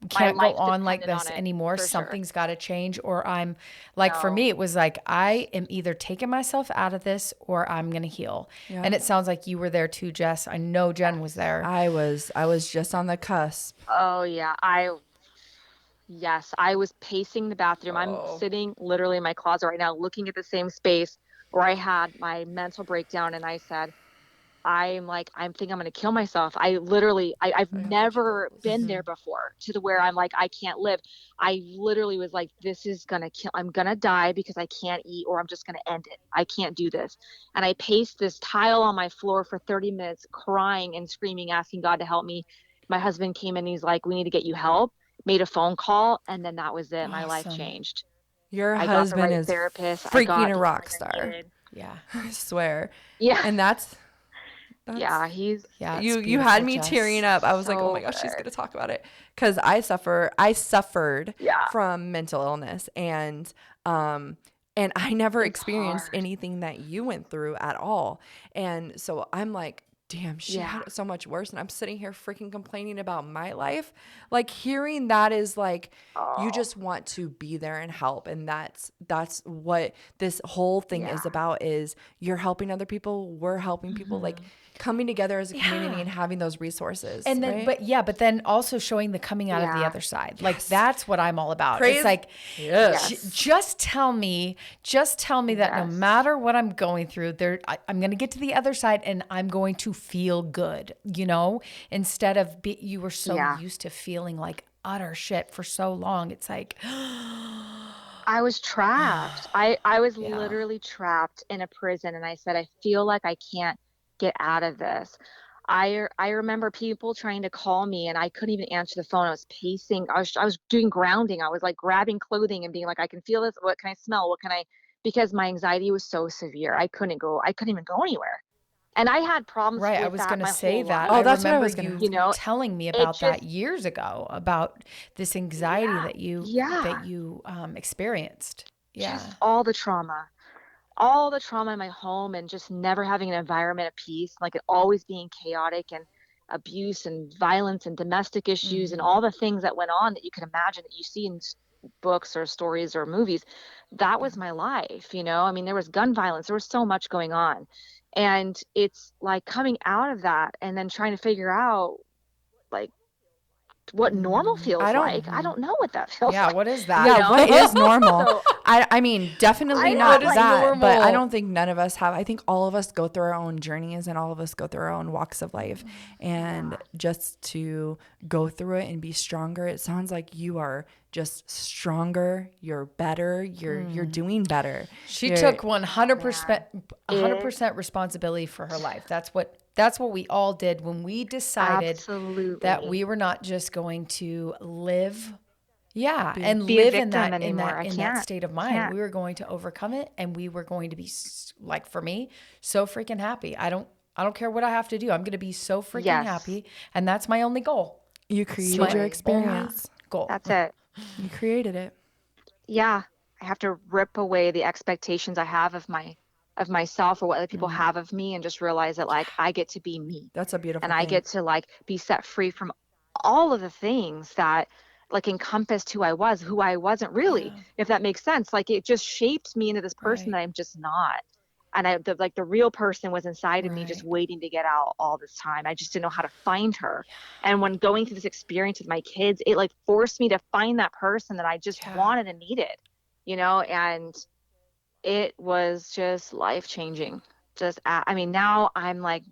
can't go life on like depended this on it anymore. for sure. Something's got to change. Or I'm like, for No. me, it was like, I am either taking myself out of this or I'm going to heal. Yeah. And it sounds like you were there too, Jess. I know Jen was there. I was just on the cusp. Oh yeah, yes, I was pacing the bathroom. I'm sitting literally in my closet right now, looking at the same space where I had my mental breakdown, and I said, I think I'm going to kill myself. I've never been there before to the where I'm like, I can't live. I literally was like, this is going to kill, I'm going to die because I can't eat, or I'm just going to end it. I can't do this. And I paced this tile on my floor for 30 minutes, crying and screaming, asking God to help me. My husband came in, he's like, we need to get you help, made a phone call. And then that was it. My life Awesome. changed. Your I got the husband right is therapist. I freaking got a the rock help I star. needed. Yeah. I swear. Yeah. And that's Yeah. He's Yeah. it's you had beautiful, me Jess. tearing up. I was like, oh so my gosh, she's good. gonna talk about it, because I suffered Yeah. from mental illness, and I never It's experienced hard. anything that you went through at all. And so I'm like, damn, she Yeah. had it so much worse, and I'm sitting here freaking complaining about my life. Like, hearing that is like, you Oh, just want to be there and help, and that's what this whole thing is yeah. about. Is you're helping other people, we're helping people, like coming together as a community Yeah. and having those resources. And then, right? but then also showing the coming out of the Yeah. other side. Like, that's what I'm all about. Praise- It's like, Yes. just tell me that no Yes. matter what I'm going through, I'm going to get to the other side and I'm going to feel good, instead of you were so Yeah. used to feeling like utter shit for so long. It's like, I was trapped. I was Yeah. literally trapped in a prison, and I said, I feel like I can't get out of this. I remember people trying to call me, and I couldn't even answer the phone. I was pacing. I was doing grounding. I was like grabbing clothing and being like, I can feel this. What can I smell? What can I? Because my anxiety was so severe. I couldn't even go anywhere. And I had problems right. I with was that going to my say whole that. life. Oh, that's what I remember was gonna you, ask. You know, telling me it about that just, years ago, about this anxiety yeah, that you yeah, experienced. Yeah. just all the trauma in my home, and just never having an environment of peace, like it always being chaotic, and abuse and violence and domestic issues and all the things that went on that you can imagine that you see in books or stories or movies. That was my life, I mean, there was gun violence, there was so much going on. And it's like coming out of that and then trying to figure out like what normal I feels don't like. I don't know what that feels Yeah. like, What is that? Yeah, what is normal? So I mean, definitely I know, not What is that, but I normal? don't think none of us have. I think all of us go through our own journeys, and all of us go through our own walks of life. And just to go through it and be stronger, it sounds like you are just stronger, you're better, you're doing better. She You're- took 100%, it 100% responsibility for her life. That's what we all did when we decided absolutely that we were not just going to live, and be a live in victim that anymore. I in that can't. state of I mind. can't. We were going to overcome it, and we were going to be like, for me, so freaking happy. I don't care what I have to do. I'm going to be so freaking Yes. happy, and that's my only goal. You created Totally. your Yeah. experience. Goal. That's it. You created it. Yeah. I have to rip away the expectations I have of myself or what other people have of me, and just realize that like I get to be me, That's a beautiful and I thing. get to like be set free from all of the things that like encompassed who I was, who I wasn't really, if that makes sense. Like it just shaped me into this person Right. that I'm just not. And the real person was inside of me, just Right. waiting to get out all this time. I just didn't know how to find her. And when going through this experience with my kids, it like forced me to find that person that I just Yeah. wanted and needed, and it was just life changing. I mean, now I'm like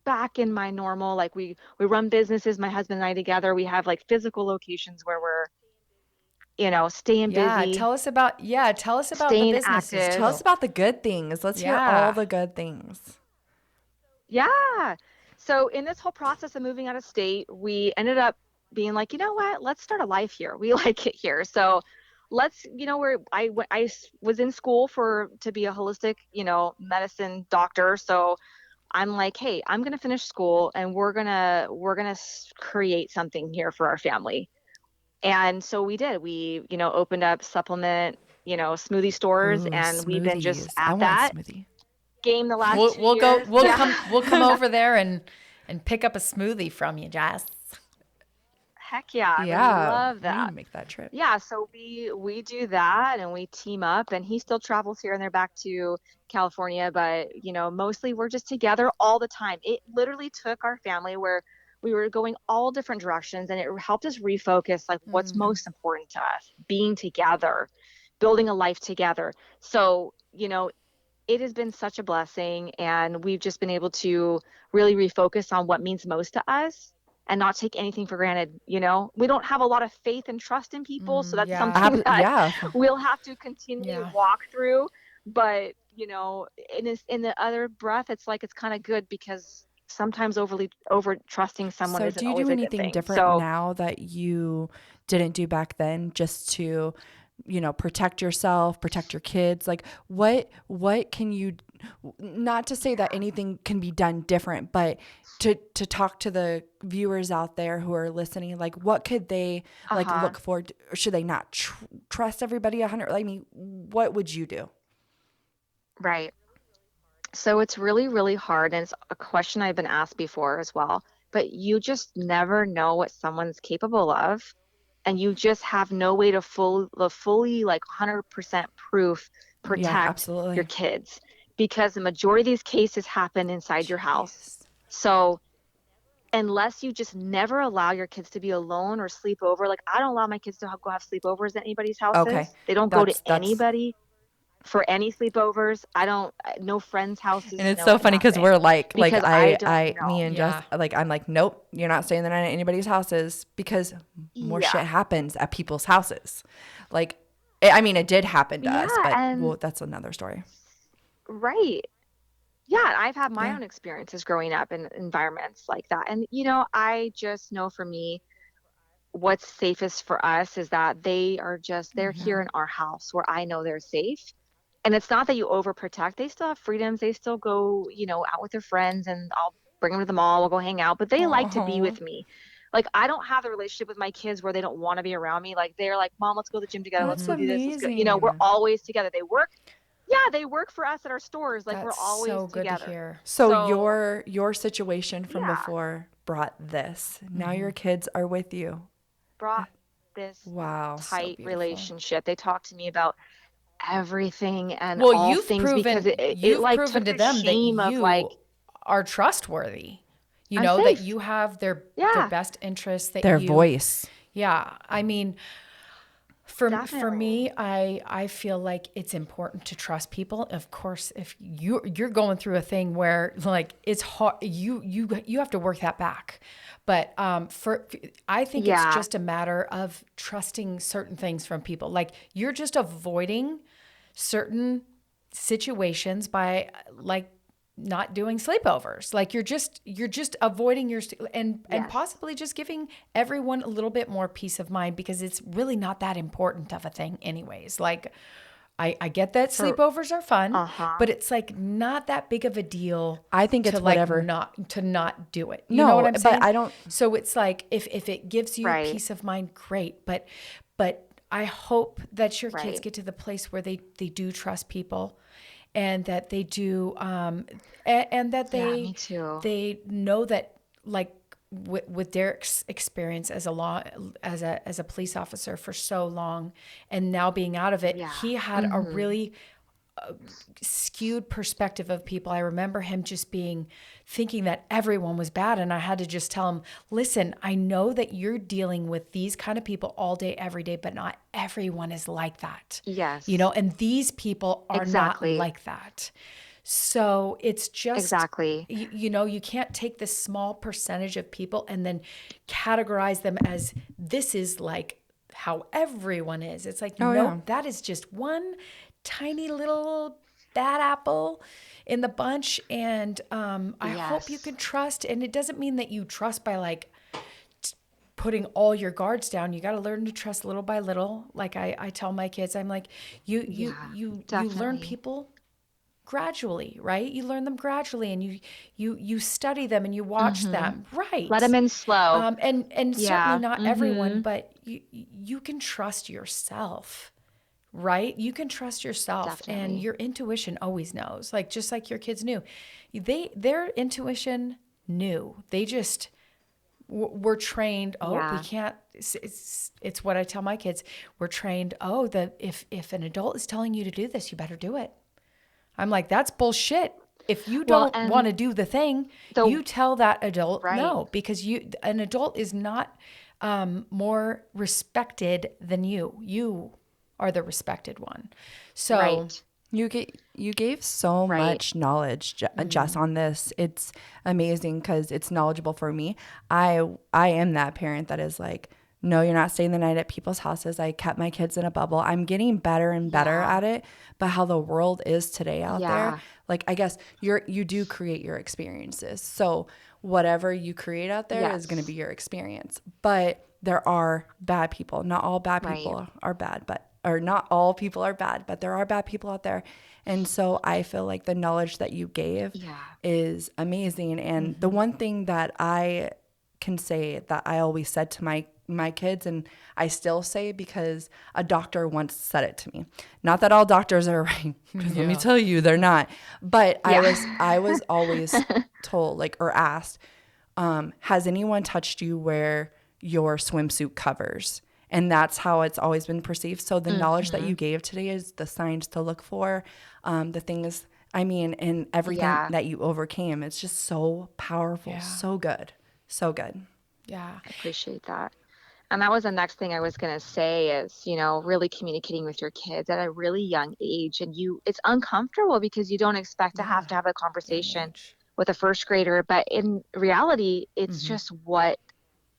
back in my normal, like we run businesses, my husband and I together. We have like physical locations where we're, staying Yeah. busy, Tell us about the staying businesses active. too. Tell us about the good things. Let's hear Yeah. all the good things. Yeah. So in this whole process of moving out of state, we ended up being like, you know what? Let's start a life here. We like it here. So let's, was in school to be a holistic, medicine doctor. So I'm like, hey, I'm going to finish school, and we're going to create something here for our family. And so we did. We, opened up supplement, smoothie stores, Ooh, and we've been just smoothies. I at want that a smoothie. game the last We'll 2 we'll years. go Yeah. we'll come over there and pick up a smoothie from you, Jess. Heck yeah, I would Yeah, love we need that. to make that trip. Yeah, so we do that and we team up, and he still travels here and there back to California, but mostly we're just together all the time. It literally took our family where we were going all different directions, and it helped us refocus like what's most important to us, being together, building a life together. So, it has been such a blessing, and we've just been able to really refocus on what means most to us and not take anything for granted. We don't have a lot of faith and trust in people, so that's Yeah. something that Yeah. we'll have to continually Yeah. walk through. But in the other breath, it's like it's kind of good, because sometimes over trusting someone So isn't do you do always a good anything thing. different So now that you didn't do back then, just to, protect yourself, protect your kids? Like what can you, not to say that anything can be done different, but to talk to the viewers out there who are listening, like what could they like look for? Or should they not trust everybody 100? I mean, what would you do? right. So it's really, really hard. And it's a question I've been asked before as well. But you just never know what someone's capable of. And you just have no way to fully like 100% proof Yeah, protect your absolutely. kids, because the majority of these cases happen inside your house. Jeez. So unless you just never allow your kids to be alone or sleep over, like I don't allow my kids to go have sleepovers at anybody's Okay. houses. They don't go to That's anybody for any sleepovers. I don't, no friends' And houses, it's so funny because nothing, we're like because I don't me know. and Yeah. Jess, like, I'm like, nope, you're not staying the night at anybody's houses, because more shit Yeah. happens at people's houses. Like, I mean, it did happen to Yeah. us, but And well, that's another story. right. Yeah. And I've had my Yeah. own experiences growing up in environments like that. And, I just know for me, what's safest for us is that they're here in our house where I know they're safe. And it's not that you overprotect. They still have freedoms. They still go, out with their friends, and I'll bring them to the mall. We'll go hang out, but they like to be Oh, with me. Like I don't have a relationship with my kids where they don't want to be around me. Like they're like, Mom, let's go to the gym together. Let's that's go do this. Let's go. We're amazing. always together. They work. Yeah, they work for us at our stores. Like we're That's always so good to together. hear. So So your situation from yeah, before brought this. Now your kids are with you. brought this Wow, so tight beautiful. relationship. They talk to me about everything and Well, all things, because it you've like proven took to the them that shame of like, you are trustworthy. I'm That safe. you have their Yeah, best interests, that Their you voice. yeah. I mean, for definitely. me, I feel like it's important to trust people. Of course, if you're going through a thing where like it's hard, you have to work that back. But I think it's Yeah. just a matter of trusting certain things from people. Like you're just avoiding certain situations by like not doing sleepovers. Like you're just avoiding and Yes. possibly just giving everyone a little bit more peace of mind, because it's really not that important of a thing anyways. Like I get that For sleepovers are fun, uh-huh. but it's like not that big of a deal I think to it's like whatever. not do it. You know what No, I'm but saying? I don't. So it's like if it gives you Right. peace of mind, great. But I hope that your kids Right. get to the place where they do trust people, and that they do and that Yeah, me too. they know that like with Derek's experience as as a police officer for so long, and now being out of it, Yeah. he had a really skewed perspective of people. I remember him just thinking that everyone was bad. And I had to just tell him, listen, I know that you're dealing with these kind of people all day, every day, but not everyone is like that. Yes. And these people are not Exactly. like that. So it's just, Exactly. you can't take this small percentage of people and then categorize them as this is like how everyone is. It's like, Oh yeah. nope, that is just one tiny little bad apple in the bunch. And I hope you Yes. can trust. And it doesn't mean that you trust by like putting all your guards down. You got to learn to trust little by little. Like I tell my kids, I'm like, Yeah, you learn definitely. people gradually, right? You learn them gradually, and you study them and you watch Mm-hmm. them, Let them right? in slow. And certainly Yeah. not everyone, Mm-hmm. but you can trust yourself, right? You can trust yourself, and Definitely. your intuition always knows. Like just like your kids knew, their intuition knew. They just we're trained. Oh, we Yeah. can't. It's what I tell my kids. We're trained. Oh, that if an adult is telling you to do this, you better do it. I'm like, that's bullshit. If you Well, don't want and to do the thing, the you tell that adult right. no, because an adult is not more respected than you. You are the respected one. So Right. You gave so Right. much knowledge, Jess, on this. It's amazing because it's knowledgeable for me. I am that parent that is like, no, you're not staying the night at people's houses. I kept my kids in a bubble. I'm getting better and better Yeah. at it. But how the world is today out there, Yeah. like I guess you do create your experiences. So whatever you create out there is going to Yes. be your experience. But there are bad people. Not all bad Right. people are bad, or not all people are bad, but there are bad people out there. And so I feel like the knowledge that you gave Yeah. is amazing. And the one thing that I can say that I always said to my kids, and I still say because a doctor once said it to me. Not that all doctors are right, because let me tell you, they're not. But Yeah. I was always told, like, or asked, has anyone touched you where your swimsuit covers? And that's how it's always been perceived. So the knowledge that you gave today is the signs to look for, the things, I mean, and everything Yeah. that you overcame. It's just so powerful, Yeah. so good, so good. yeah. I appreciate that. And that was the next thing I was going to say is, really communicating with your kids at a really young age. And it's uncomfortable because you don't expect to Yeah. have a Young conversation age. with a first grader. But in reality, it's Mm-hmm. just what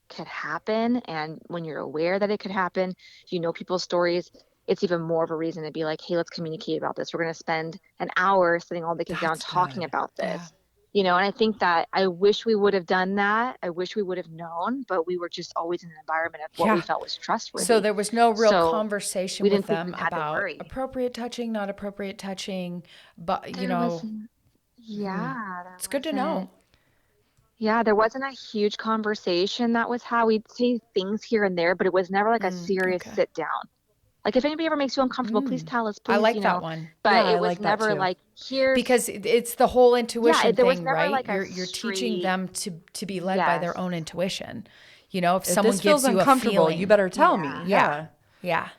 could happen. And when you're aware that it could happen, if you know people's stories, it's even more of a reason to be like, hey, let's communicate about this. We're going to spend an hour sitting all the kids down That's talking good. about Yeah. this. And I think that I wish we would have done that. I wish we would have known, but we were just always in an environment of what we Yeah. felt was So trustworthy. there was no real So conversation we with didn't think them we had to about worry. appropriate touching, not appropriate touching, but There wasn't, it's good to know. there wasn't a huge conversation. That was how we'd say things here and there, but it was never like a serious Okay. sit down. Like if anybody ever makes you uncomfortable, please tell us, I please, like that one. but Yeah, I it was like that never too. like here's, Because it's the whole intuition there was thing, never right? like a You're teaching straight, them to be led by their yes, own intuition. If If someone this feels gives you a uncomfortable, you feeling. better tell me. yeah, Yeah. Yeah.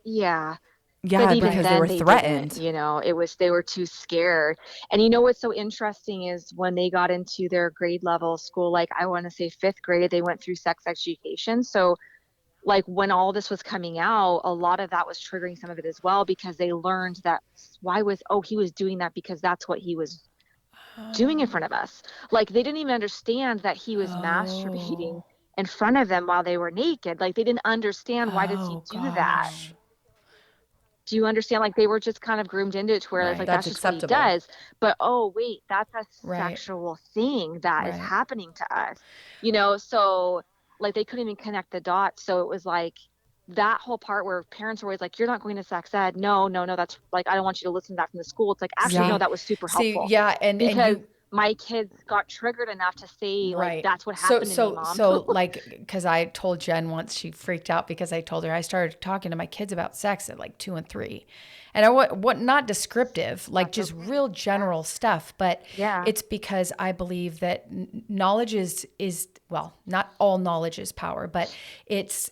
yeah. But Yeah, even Right. because they then were they didn't, threatened. they were too scared. And what's so interesting is when they got into their grade level school, like I want to say fifth grade, they went through sex education. So like when all this was coming out, a lot of that was triggering some of it as well, because they learned that he was doing that because that's what he was doing in front of us. Like they didn't even understand that he was masturbating Oh. in front of them while they were naked. Like they didn't understand, why does he Oh do that? gosh. Do you understand? Like they were just kind of groomed into it to where it's like Right. That's that's just what he acceptable. does. But oh wait, that's a Right. sexual thing that is Right. happening to us. So like they couldn't even connect the dots. So it was like that whole part where parents were always like, you're not going to sex ed. No, no, no, that's like, I don't want you to listen to that from the school. It's like, actually, no, See, that was super see, helpful, yeah, and because you. my kids got triggered enough to say like, Right. that's what So happened to me, so mom. so like because I told Jen once, she freaked out because I told her I started talking to my kids about sex at like 2 and 3. And I what not descriptive, like just real general stuff, but Yeah. it's because I believe that knowledge is well, not all knowledge is power, but it's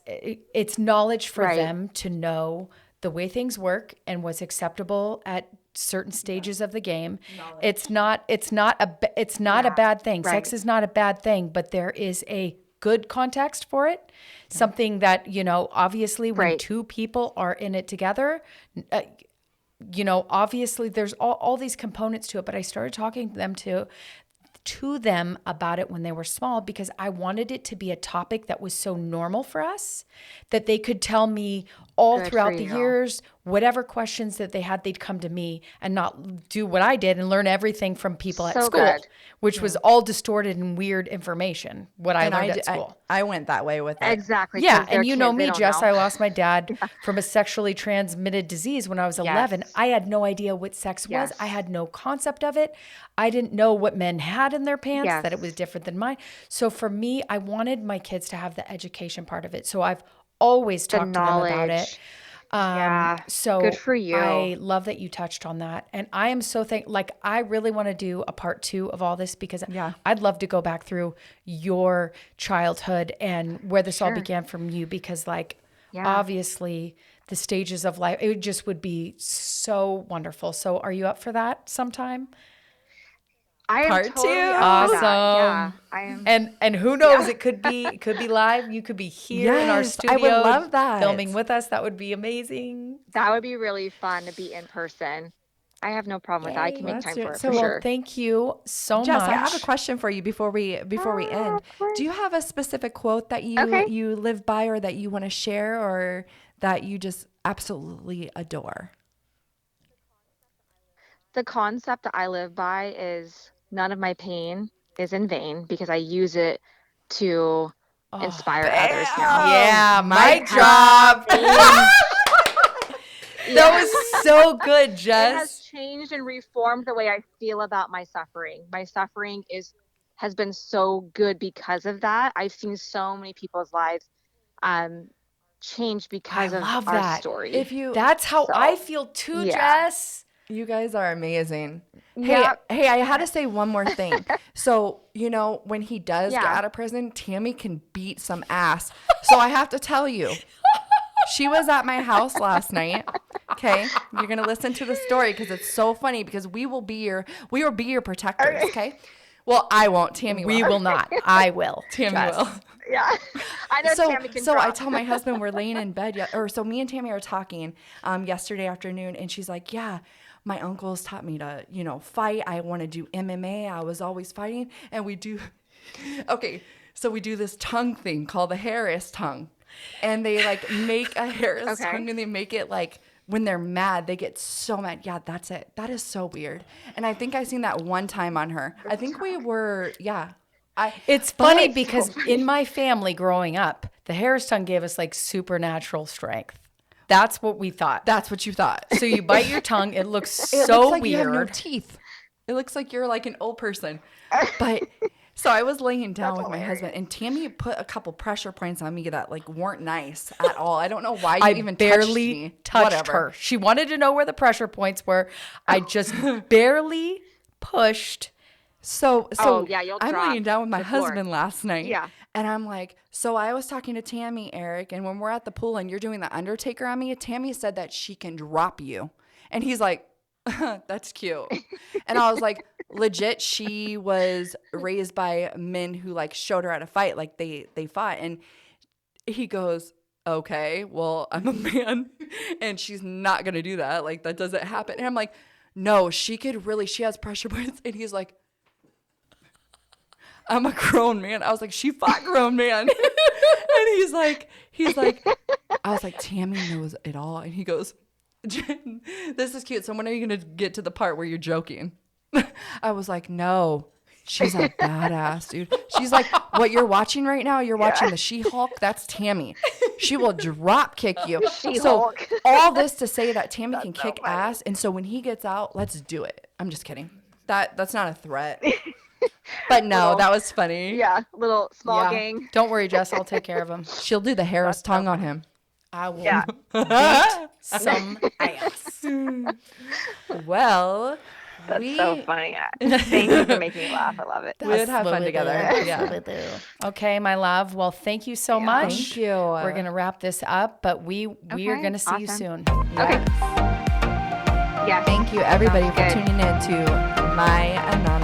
knowledge for Right. them to know the way things work and what's acceptable at certain stages of the game. It's not a bad thing. Right. Sex is not a bad thing, but there is a good context for it. Something that, obviously when Right. two people are in it together, obviously there's all these components to it, but I started talking to them about it when they were small because I wanted it to be a topic that was so normal for us that they could tell me all Good throughout for the you. years, whatever questions that they had, they'd come to me and not do what I did and learn everything from people at So school, good. which was all distorted and weird information, what I And learned at school. I went that way with it. Exactly. Yeah, 'Cause they're and you know kids, they me, don't Jess, know. I lost my dad from a sexually transmitted disease when I was 11. Yes. I had no idea what sex was. Yes. I had no concept of it. I didn't know what men had in their pants, Yes. that it was different than mine. So for me, I wanted my kids to have the education part of it. So I've always The talked to them about it. knowledge. Yeah. So Good for you. I love that you touched on that. And I am so I really want to do a part 2 of all this because Yeah. I'd love to go back through your childhood and where this all Sure. began from you because Yeah. obviously the stages of life, it just would be so wonderful. So are you up for that sometime? I am Part totally two. up for that. Yeah, Awesome. I am. And who knows, it could be live. You could be here in our Yes, studio I would love that. filming with us. That would be amazing. That would be really fun to be in person. I have no problem with that. I can make Let's time do for it. it So, for Well, sure. thank you so Jess, much. I have a question for you before we end. Of course. Do you have a specific quote that you Okay. you live by or that you want to share or that you just absolutely adore? The concept that I live by is none of my pain is in vain because I use it to inspire others now. Yeah, mic mic drop. Yeah. That was so good, It has Jess. changed and reformed the way I feel about my suffering. My suffering has been so good because of that. I've seen so many people's lives change because I of love our that. story. That's how So, I feel too, yeah. Jess. You guys are amazing. Yep. Hey, I had to say one more thing. So, when he does get Yeah. out of prison, Tammy can beat some ass. So I have to tell you, she was at my house last night. Okay, you're gonna listen to the story because it's so funny because we will be your protectors. Okay, well I won't. Tammy will. We will not. I will. Tammy Jess. will. Yeah. I know So, Tammy can so I drop. tell my husband we're laying in bed, so me and Tammy are talking yesterday afternoon, and she's like, "Yeah, my uncles taught me to, fight. I want to do MMA. I was always fighting, and we do." Okay, so we do this tongue thing called the Harris tongue, and they make a Harris Okay. tongue, and they make it when they're mad, they get so mad. Yeah, that's it. That is so weird. And I think I seen that one time on her. I think we were, yeah. It's funny because in my family growing up, the Harris tongue gave us supernatural strength. That's what we thought. That's what you thought. So you bite your tongue, it looks It so looks like weird. you have no teeth. It looks like you're like an old person. But so I was laying down with my husband, and Tammy put a couple pressure points on me that weren't nice at all. I don't know why you I even barely touched Whatever. her. She wanted to know where the pressure points were. I just barely pushed. So Oh, yeah, you'll I'm drop laying down with my the floor. husband last night. Yeah. And I'm like, so I was talking to Tammy, Eric, and when we're at the pool and you're doing the Undertaker on me, Tammy said that she can drop you. And he's like, that's cute. And I was like, legit, she was raised by men who showed her how to fight. They fought. And he goes, okay, well, I'm a man and she's not going to do that. That doesn't happen. And I'm like, no, she has pressure points. And he's like, I'm a grown man. I was like, she fought grown man. And he's like, I was like, Tammy knows it all. And he goes, Jen, this is cute. So when are you going to get to the part where you're joking? I was like, no, she's a badass, dude. She's like, what you're watching right now, you're watching the She-Hulk. That's Tammy. She will drop kick you. She-Hulk. So all this to say that Tammy can kick ass. And so when he gets out, let's do it. I'm just kidding. That's not a threat. But no, that was funny. Yeah, little small Yeah. gang. Don't worry, Jess. I'll take care of him. She'll do the Harris tongue on him. I will Yeah. beat some ass. Well, That's so funny. Thank you for making me laugh. I love it. we would have fun together. Yeah. Okay, my love. Well, thank you so much. Thank you. We're gonna wrap this up, but we are Okay, gonna see you awesome. soon. Okay. Yeah. Thank you, everybody, for Sounds good. tuning in to My Anonymous